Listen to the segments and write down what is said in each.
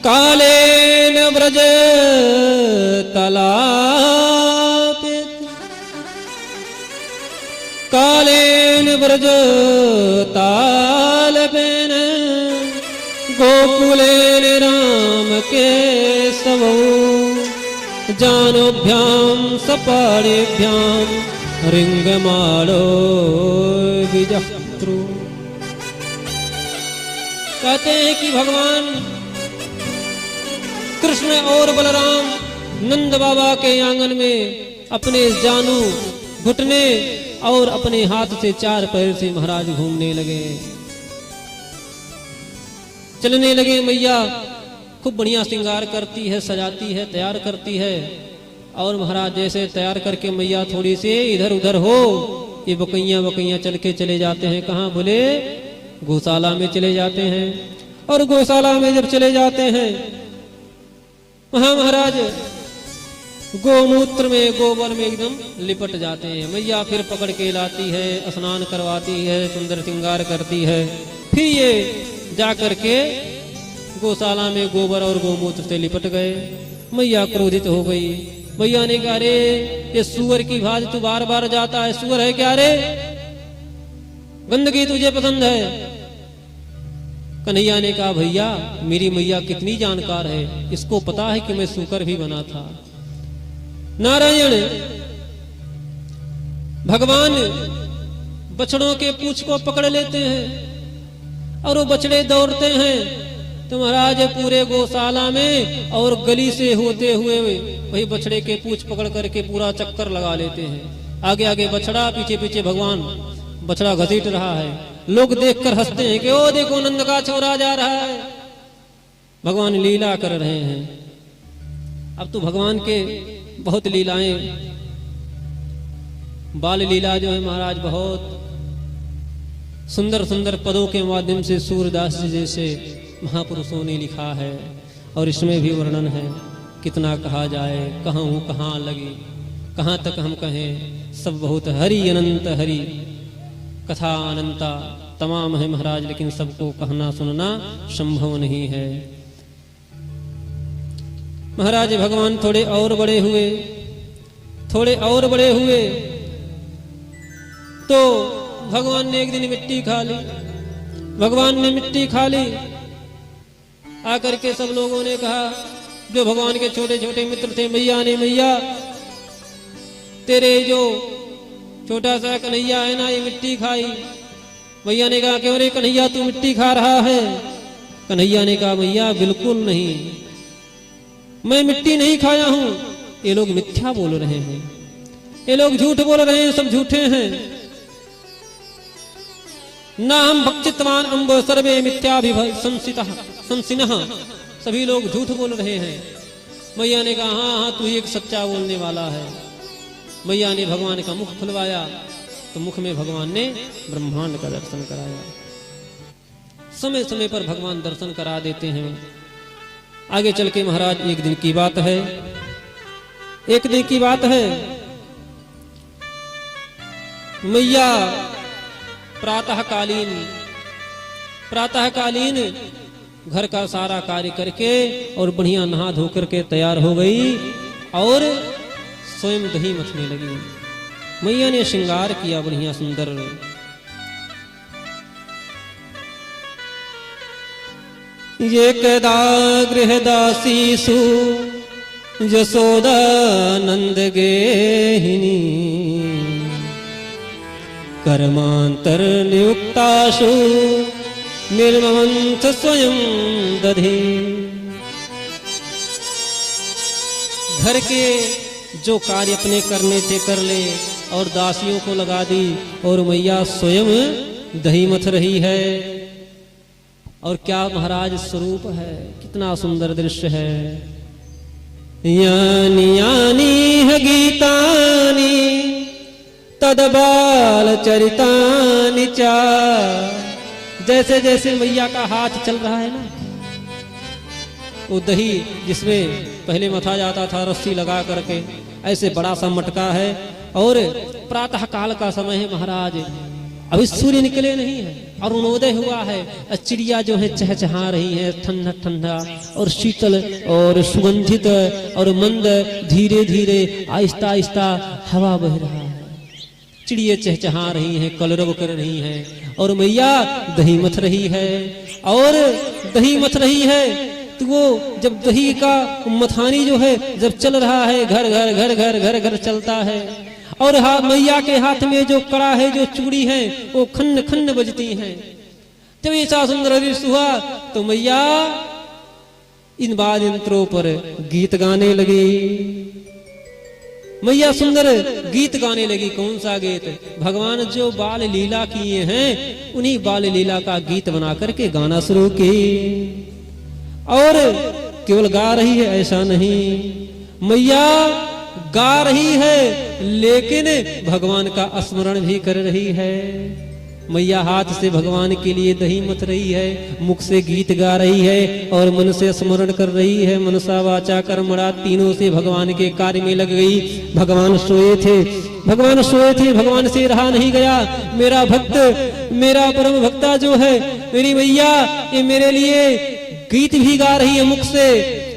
कालेन व्रज तलापेत कालेन व्रज तालपेन गोकुलेन राम केशवौ जानोभ्याम सपाणिभ्याम रिंगमालो विजहत्रु। कहते हैं कि भगवान कृष्ण और बलराम नंद बाबा के आंगन में अपने जानू घुटने और अपने हाथ से चार पैर से महाराज घूमने लगे, चलने लगे। मैया खूब बढ़िया श्रृंगार करती है, सजाती है, तैयार करती है। और महाराज जैसे तैयार करके मैया थोड़ी सी इधर उधर हो, ये बकैया बकैया चल के चले जाते हैं। कहाँ बोले? गौशाला में चले जाते हैं। और गौशाला में जब चले जाते हैं वहां महाराज गोमूत्र में गोबर में एकदम लिपट जाते हैं। मैया फिर पकड़ के लाती है, स्नान करवाती है, सुंदर श्रृंगार करती है। फिर ये जा करके गौशाला में गोबर और गोमूत्र से लिपट गए। मैया क्रोधित हो गई। मैया ने कहा, रे ये सुअर की भांति तू बार बार जाता है, सुअर है क्या रे? गंदगी तुझे पसंद है? कन्हैया ने कहा, भैया मेरी मैया कितनी जानकार है, इसको पता है कि मैं सूकर भी बना था। नारायण भगवान बछड़ों के पूंछ को पकड़ लेते हैं और वो बछड़े दौड़ते हैं तो महाराज पूरे गौशाला में और गली से होते हुए वही बछड़े के पूंछ पकड़ करके पूरा चक्कर लगा लेते हैं। आगे आगे बछड़ा, पीछे पीछे भगवान। बछड़ा घसीट रहा है, लोग देखकर हंसते हैं कि ओ देखो नंद का छोरा जा रहा है। भगवान लीला कर रहे हैं। अब तो भगवान के बहुत लीलाएं, बाल लीला जो है महाराज बहुत सुंदर सुंदर पदों के माध्यम से सूरदास जी जैसे महापुरुषों ने लिखा है। और इसमें भी वर्णन है, कितना कहा जाए, कहूँ कहाँ लगी, कहाँ तक हम कहें, सब बहुत हरि अनंत हरि, कथा अनंता तमाम है महाराज, लेकिन सबको कहना सुनना संभव नहीं है। महाराज भगवान थोड़े और बड़े हुए, थोड़े और बड़े हुए तो भगवान ने एक दिन मिट्टी खा ली। भगवान ने मिट्टी खा ली। आकर के सब लोगों ने कहा, जो भगवान के छोटे छोटे मित्र थे, मैया ने, मैया तेरे जो छोटा सा कन्हैया है ना, ये मिट्टी खाई। मैया ने कहा, क्यों रे कन्हैया तू मिट्टी खा रहा है? कन्हैया ने कहा, मैया बिल्कुल नहीं, मैं मिट्टी नहीं खाया हूं। ये लोग मिथ्या बोल रहे हैं, ये लोग झूठ बोल रहे हैं, सब झूठे हैं। ना हम भक्षितवान अम्ब सर्वे मिथ्याभिसंसितः संसिनः, सभी लोग झूठ बोल रहे हैं। मैया ने कहा, हाँ हाँ तू एक सच्चा बोलने वाला है। मैया ने भगवान का मुख खुलवाया तो मुख में भगवान ने ब्रह्मांड का दर्शन कराया। समय समय पर भगवान दर्शन करा देते हैं। आगे चल के महाराज एक दिन की बात है, एक दिन की बात है, मैया प्रातःकालीन घर का सारा कार्य करके और बढ़िया नहा धो करके तैयार हो गई और स्वयं दही मथने लगी। मैया ने श्रृंगार किया बढ़िया सुंदर। ये कदा गृहदासीसु यशोदानंद गेहिनी कर्मांतर नियुक्ताशु निर्ममंथ स्वयं दधे। घर के जो कार्य अपने करने थे कर ले और दासियों को लगा दी और मैया स्वयं दही मथ रही है। और क्या महाराज स्वरूप है, कितना सुंदर दृश्य है। यानी यानी है गीतानी तदबाल चरितानि चा। जैसे जैसे मैया का हाथ चल रहा है ना, वो दही जिसमें पहले मथा जाता था रस्सी लगा करके, ऐसे बड़ा सा मटका है। और प्रातः काल का समय है महाराज, अभी सूर्य निकले नहीं है, अरुणोदय हुआ है, चिड़िया जो है चहचहा रही है, ठंडा ठंडा और शीतल और सुगंधित और मंद, धीरे धीरे आहिस्ता आहिस्ता हवा बह रहा है, चिड़िया चहचहा रही हैं, कलरव कर रही हैं, और मैया दही मथ रही है। और दही मथ रही है तो वो जब दही का मथानी जो है जब चल रहा है, घर घर घर घर घर घर चलता है, और मैया के हाथ में जो कड़ा है, जो चूड़ी है, वो खन्न खन्न बजती हैं। जब ऐसा सुंदर दृश्य हुआ तो मैया इन वाद यंत्रों पर गीत गाने लगी। मैया सुंदर गीत गाने लगी। कौन सा गीत? भगवान जो बाल लीला किए हैं उन्हीं बाल लीला का गीत बना करके गाना शुरू की। और केवल गा रही है ऐसा नहीं, मैया गा रही है लेकिन भगवान का स्मरण भी कर रही है। मैया हाथ से भगवान के लिए दही मथ रही है, मुख से गीत गा रही है और मन से स्मरण कर रही है। मनसा वाचा कर्मणा तीनों से भगवान के कार्य में लग गई। भगवान सोए थे, भगवान सोए थे, भगवान से रहा नहीं गया। मेरा भक्त, मेरा परम भक्ता जो है मेरी मैया, ये मेरे लिए गीत भी गा रही है मुख से,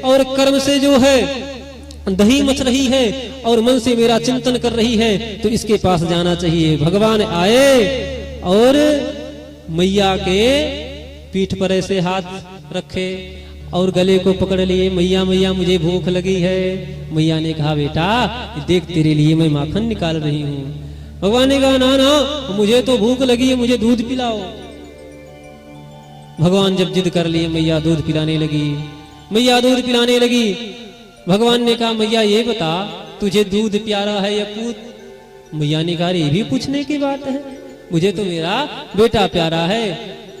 और कर्म से जो है दही मच रही है, और मन से मेरा चिंतन कर रही है, तो इसके पास जाना चाहिए। भगवान आए और मैया के पीठ पर ऐसे हाथ रखे और गले को पकड़ लिए। मैया मैया मुझे भूख लगी है। मैया ने कहा बेटा देख तेरे लिए मैं माखन निकाल रही हूँ। भगवान ने कहा ना ना मुझे तो भूख लगी है, मुझे दूध पिलाओ। भगवान जब जिद कर लिए मैया दूध पिलाने लगी। मैया दूध पिलाने लगी। भगवान ने कहा मैया ये बता तुझे दूध प्यारा है या पूत? मैया ने कहा ये भी पूछने की बात है, मुझे तो मेरा बेटा प्यारा है।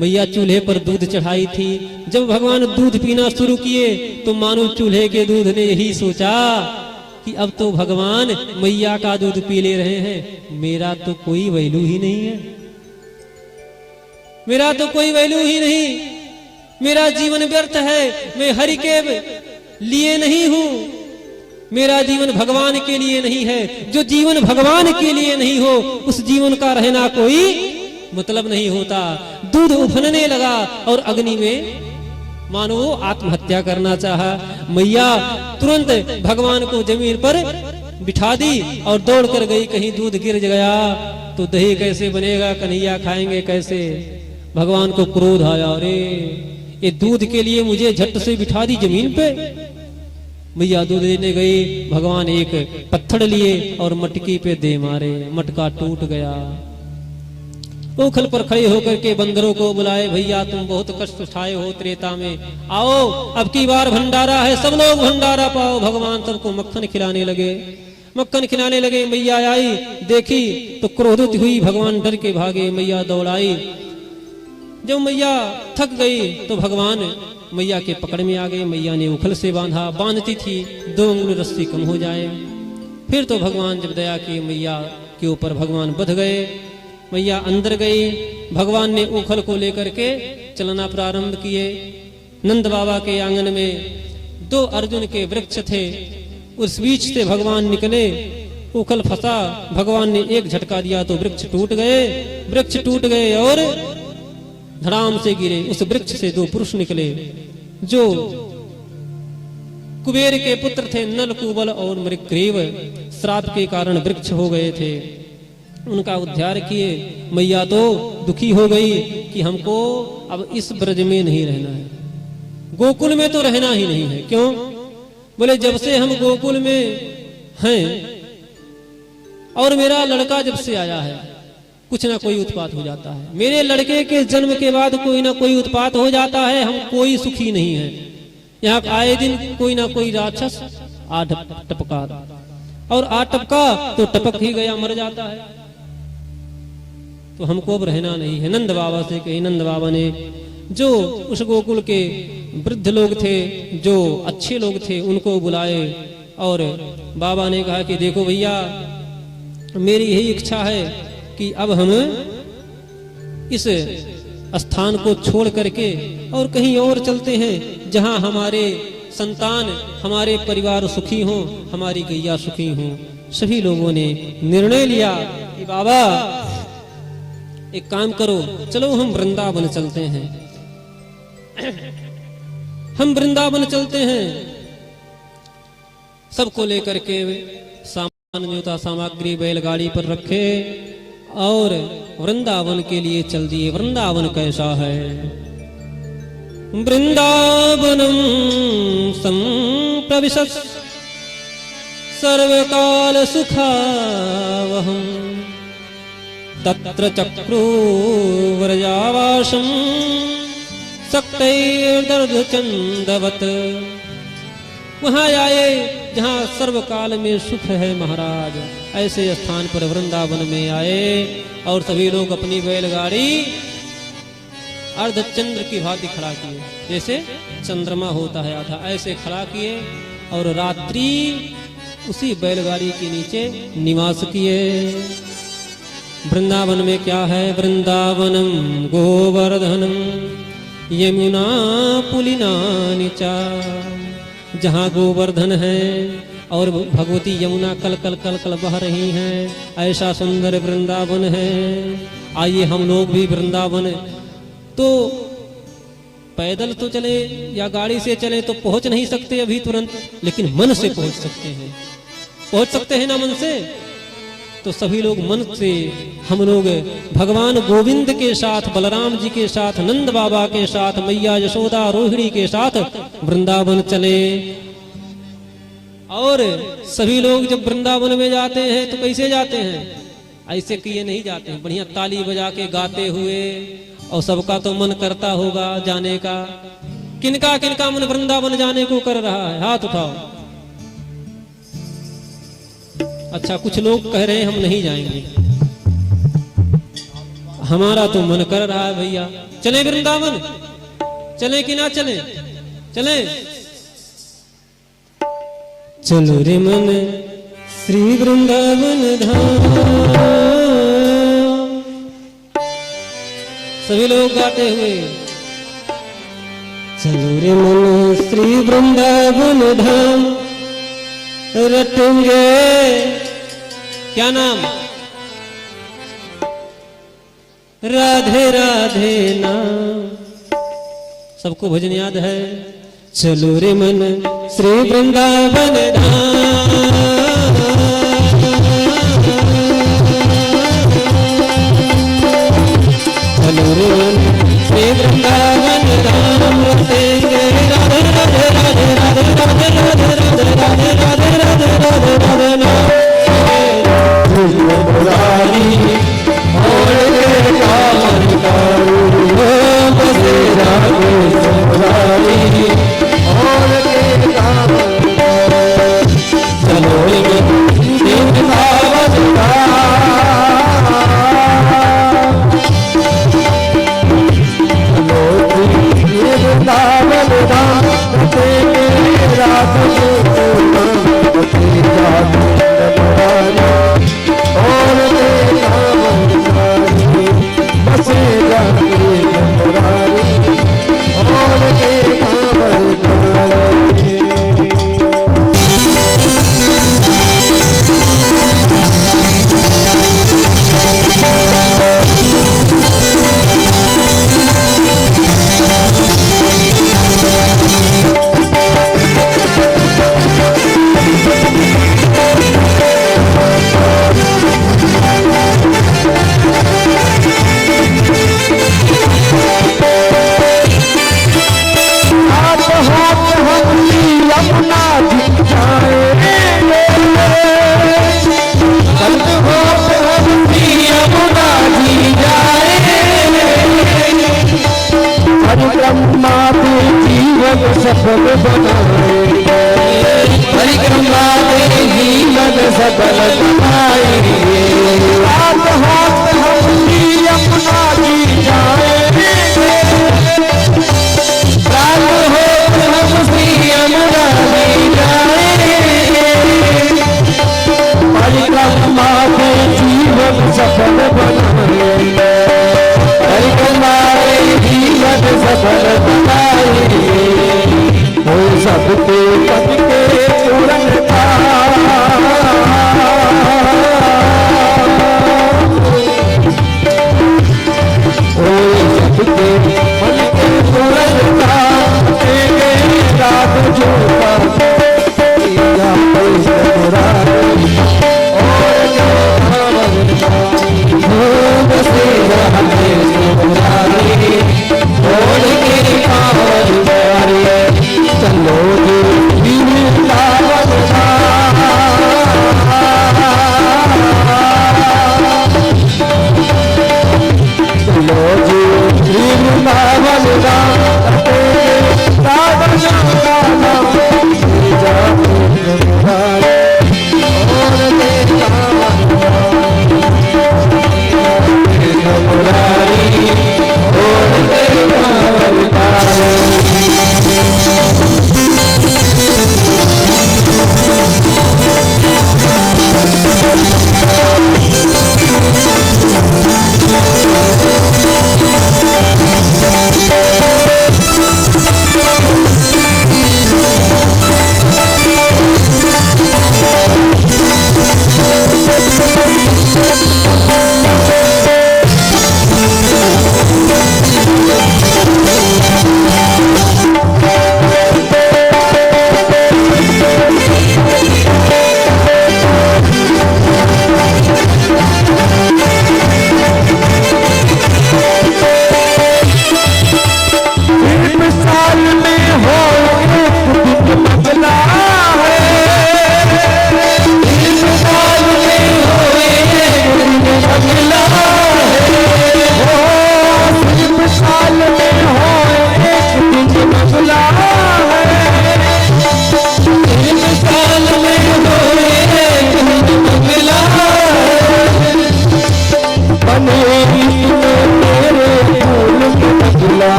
मैया चूल्हे पर दूध चढ़ाई थी। जब भगवान दूध पीना शुरू किए तो मानो चूल्हे के दूध ने यही सोचा कि अब तो भगवान मैया का दूध पी ले रहे हैं, मेरा तो कोई वैल्यू ही नहीं है, मेरा तो कोई वैल्यू ही नहीं, मेरा जीवन व्यर्थ है, मैं हरि के लिए नहीं हूं, मेरा जीवन भगवान के लिए नहीं है। जो जीवन भगवान के लिए नहीं हो उस जीवन का रहना कोई मतलब नहीं होता। दूध उफनने लगा और अग्नि में मानो आत्महत्या करना चाहा। मैया तुरंत भगवान को जमीन पर बिठा दी और दौड़ कर गई। कहीं दूध गिर गया तो दही कैसे बनेगा, कन्हैया खाएंगे कैसे? भगवान को क्रोध आया, अरे ये दूध के लिए मुझे झट से बिठा दी जमीन पे। मैया दूध देने गई, भगवान एक पत्थर लिए और मटकी पे दे मारे, मटका टूट गया। ओखल पर खड़े होकर के बंदरों को बुलाए, भैया तुम बहुत कष्ट उठाए हो त्रेता में, आओ अब की बार भंडारा है, सब लोग भंडारा पाओ। भगवान सबको मक्खन खिलाने लगे, मक्खन खिलाने लगे। मैया आई, देखी तो क्रोधित हुई, भगवान डर के भागे। मैया दौड़ाई। जब मैया थक गई तो भगवान मैया के पकड़ में आ गए। मैया ने उखल से बांधा, बांधती थी 2 अंगुल रस्सी कम हो जाए। फिर तो भगवान जब दया की मैया के ऊपर भगवान बध गए। मैया अंदर गई। भगवान ने उखल को लेकर के चलना प्रारंभ किए। नंद बाबा के आंगन में 2 अर्जुन के वृक्ष थे, उस बीच से भगवान निकले। उखल फंसा, भगवान ने एक झटका दिया तो वृक्ष टूट गए। वृक्ष टूट गए और धड़ाम से गिरे। उस वृक्ष से 2 पुरुष निकले जो कुबेर के पुत्र थे, नल, कुबल और मृगग्रीव। श्राप के कारण वृक्ष हो गए थे, उनका उद्धार किए। मैया तो दुखी हो गई कि हमको अब इस ब्रज में नहीं रहना है, गोकुल में तो रहना ही नहीं है। क्यों? बोले जब से हम गोकुल में हैं और मेरा लड़का जब से आया है कुछ ना कोई उत्पात हो जाता है। मेरे लड़के के जन्म के बाद कोई ना कोई उत्पात हो जाता है, हम कोई सुखी नहीं है। यहाँ आए दिन कोई ना कोई राक्षस आ टपका, और आ टपका तो टपक ही गया, मर जाता है। तो हमको अब रहना नहीं है। नंद बाबा से कही। नंद बाबा ने जो उस गोकुल के वृद्ध लोग थे, जो अच्छे लोग थे, उनको बुलाए और बाबा ने कहा कि देखो भैया मेरी यही इच्छा है कि अब हम इस स्थान को छोड़ करके और कहीं और चलते हैं जहां हमारे संतान, हमारे परिवार सुखी हों, हमारी गैया सुखी हों। सभी लोगों ने निर्णय लिया कि बाबा एक काम करो, चलो हम वृंदावन चलते हैं, हम वृंदावन चलते हैं। सबको लेकर के सामान जूता सामग्री बैलगाड़ी पर रखे और वृंदावन के लिए चल दिए। वृंदावन कैसा है? वृंदावनम संप्रविशत् सर्वकाल सुखावहम् तत्र चक्रुव्रजावासं सक्तैर्दर्धचन्दवत्। वहां आए जहां सर्वकाल में सुख है महाराज, ऐसे स्थान पर वृंदावन में आए और सभी लोग अपनी बैलगाड़ी अर्धचंद्र की भांति खड़ा किए, जैसे चंद्रमा होता है आधा, ऐसे खड़ा किए और रात्रि उसी बैलगाड़ी के नीचे निवास किए। वृंदावन में क्या है? वृंदावनम गोवर्धनम यमुना पुलिनानि च। जहाँ गोवर्धन है और भगवती यमुना कल कल कल कल बह रही हैं, ऐसा सुंदर वृंदावन है। आइए हम लोग भी वृंदावन तो पैदल तो चले या गाड़ी से चले तो पहुंच नहीं सकते अभी तुरंत, लेकिन मन से पहुंच सकते हैं। पहुंच सकते हैं ना मन से? तो सभी लोग मन से हम लोग भगवान गोविंद के साथ, बलराम जी के साथ, नंद बाबा के साथ, मैया यशोदा रोहिणी के साथ वृंदावन चले। और सभी लोग जब वृंदावन में जाते हैं तो कैसे जाते हैं? ऐसे किए नहीं जाते हैं, बढ़िया ताली बजा के गाते हुए। और सबका तो मन करता होगा जाने का। किनका किनका मन वृंदावन जाने को कर रहा है? हाथ उठाओ। अच्छा, कुछ लोग कह रहे हैं हम नहीं जाएंगे। हमारा तो मन कर रहा है भैया, चले वृंदावन, चले कि ना चले? चले। चलो रे मन श्री वृंदावन धाम। सभी लोग गाते हुए चलो रे मन श्री वृंदावन धाम रटेंगे। क्या नाम? राधे राधे नाम। सबको भजन याद है? चलो रे मन श्री वृंदावन धाम। चलो रे मन श्री वृंदावन धाम रटेंगे। राधे राधे राधे राधे राधे राधे राधे राधे राधे राधे राधे राधे नाम। मुरारी और कामन कारू बसे राधे मुरारी और के कामन। चलो रे वृंदावन धाम, चलो वृंदावन धाम रटेंगे। राधे सफल बनाएंगे। परिक्रमा जीवन सफल बनाएंगे। हाथ हाथ हम भी अपना जी जाएंगे। प्राण हो हम श्री यमुना जी जाएंगे। परिक्रमा जीवन सफल बनाएंगे। परिक्रमा जीवन सफल बनाएंगे। वो सबके पद के पूरन था। चलो जी वृंदावन चलो जी वृंदावन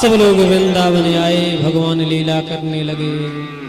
सब लोग वृंदावन आए, भगवान लीला करने लगे।